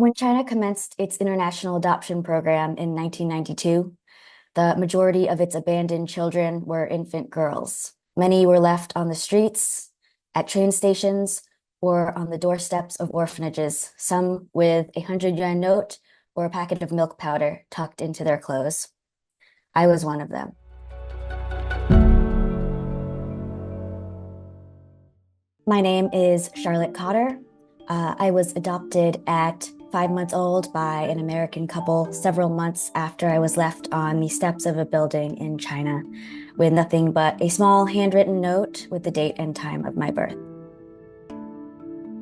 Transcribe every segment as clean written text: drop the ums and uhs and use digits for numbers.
When China commenced its international adoption program in 1992, the majority of its abandoned children were infant girls. Many were left on the streets, at train stations, or on the doorsteps of orphanages, some with a 100 yuan note or a packet of milk powder tucked into their clothes. I was one of them. My name is Charlotte Cotter. I was adopted at 5 months old by an American couple several months after I was left on the steps of a building in China with nothing but a small handwritten note with the date and time of my birth.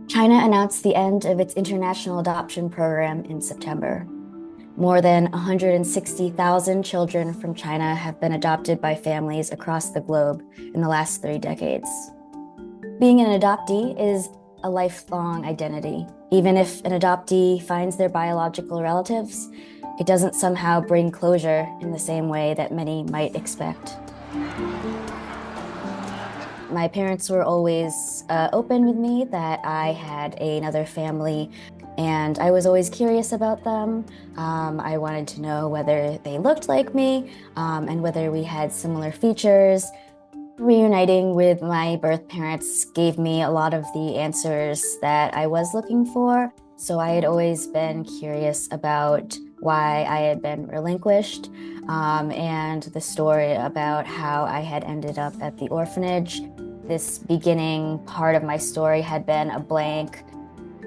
China announced the end of its international adoption program in September. More than 160,000 children from China have been adopted by families across the globe in the last 3 decades. Being an adoptee is a lifelong identity. Even if an adoptee finds their biological relatives, it doesn't somehow bring closure in the same way that many might expect. My parents were always open with me that I had another family, and I was always curious about them. I wanted to know whether they looked like me, and whether we had similar features. Reuniting with my birth parents gave me a lot of the answers that I was looking for. So I had always been curious about why I had been relinquished, and the story about how I had ended up at the orphanage. This beginning part of my story had been a blank.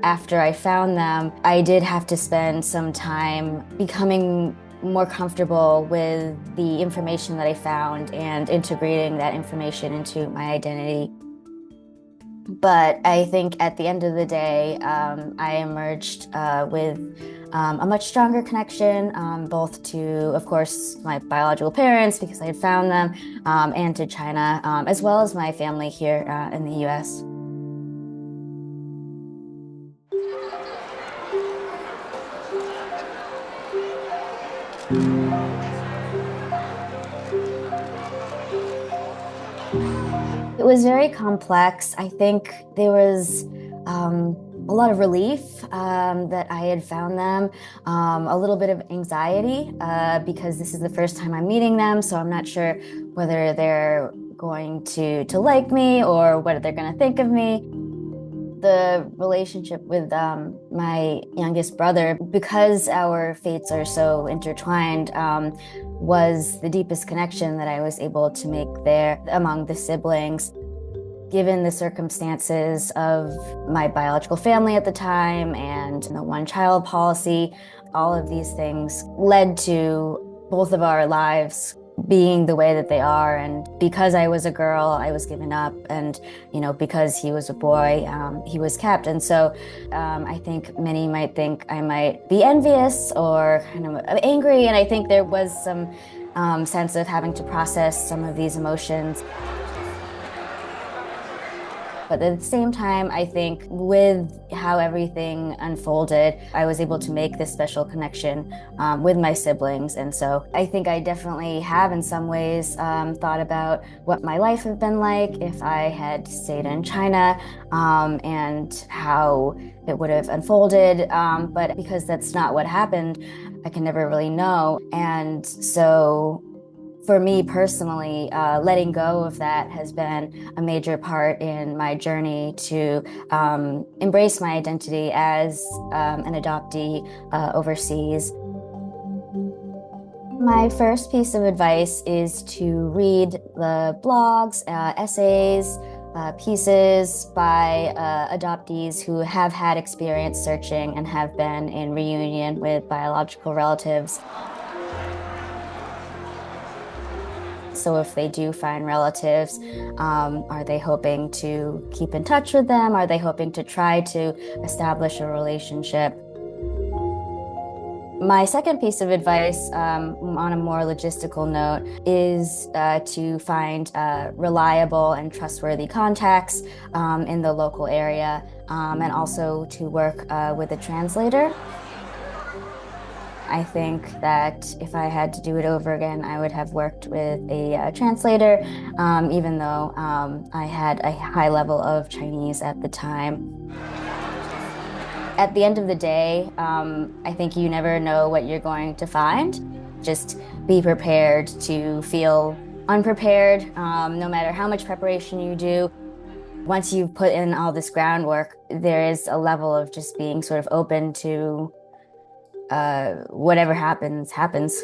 After I found them, I did have to spend some time becoming more comfortable with the information that I found and integrating that information into my identity. But I think at the end of the day, I emerged with a much stronger connection, both to, of course, my biological parents, because I had found them, and to China, as well as my family here in the US. It was very complex. I think there was a lot of relief that I had found them, a little bit of anxiety because this is the first time I'm meeting them, so I'm not sure whether they're going to like me or what they're going to think of me. The relationship with my youngest brother, because our fates are so intertwined, was the deepest connection that I was able to make there among the siblings. Given the circumstances of my biological family at the time and the one-child policy, all of these things led to both of our lives being the way that they are. And because I was a girl, I was given up, and because he was a boy, he was kept. And so I think many might think I might be envious or kind of angry, and I think there was some sense of having to process some of these emotions. But at the same time, I think with how everything unfolded, I was able to make this special connection with my siblings. And so I think I definitely have, in some ways, thought about what my life had been like if I had stayed in China, and how it would have unfolded. But because that's not what happened, I can never really know. And so for me personally, letting go of that has been a major part in my journey to embrace my identity as an adoptee overseas. My first piece of advice is to read the blogs, essays, pieces by adoptees who have had experience searching and have been in reunion with biological relatives. So if they do find relatives, are they hoping to keep in touch with them? Are they hoping to try to establish a relationship? My second piece of advice, on a more logistical note, is to find reliable and trustworthy contacts in the local area, and also to work with a translator. I think that if I had to do it over again, I would have worked with a translator, even though I had a high level of Chinese at the time. at the end of the day, I think you never know what you're going to find. Just be prepared to feel unprepared, no matter how much preparation you do. Once you've put in all this groundwork, there is a level of just being sort of open to whatever happens, happens.